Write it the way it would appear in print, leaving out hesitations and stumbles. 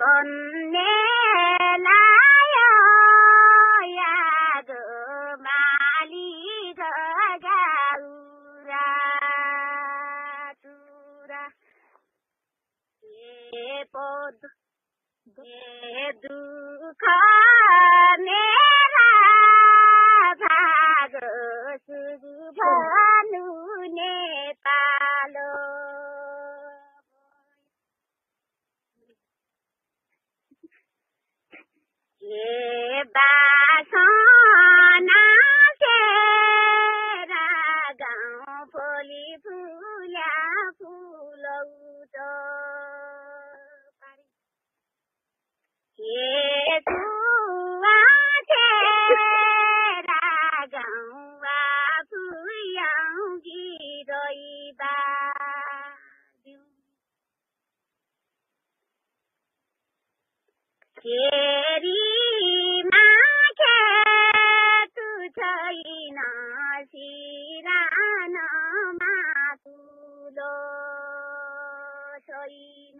कन्नेलायो याद मालिक गाउरा चुरा दुःख मेरा भाग सुझनु नेपालो ये बासना केरा गाउँ फोली फुल्या फुलौट ये कुवा केरा गाउँ फुल्याउ गिरैबा केरीमा खेतु छैन सिरानमा तुलो छैन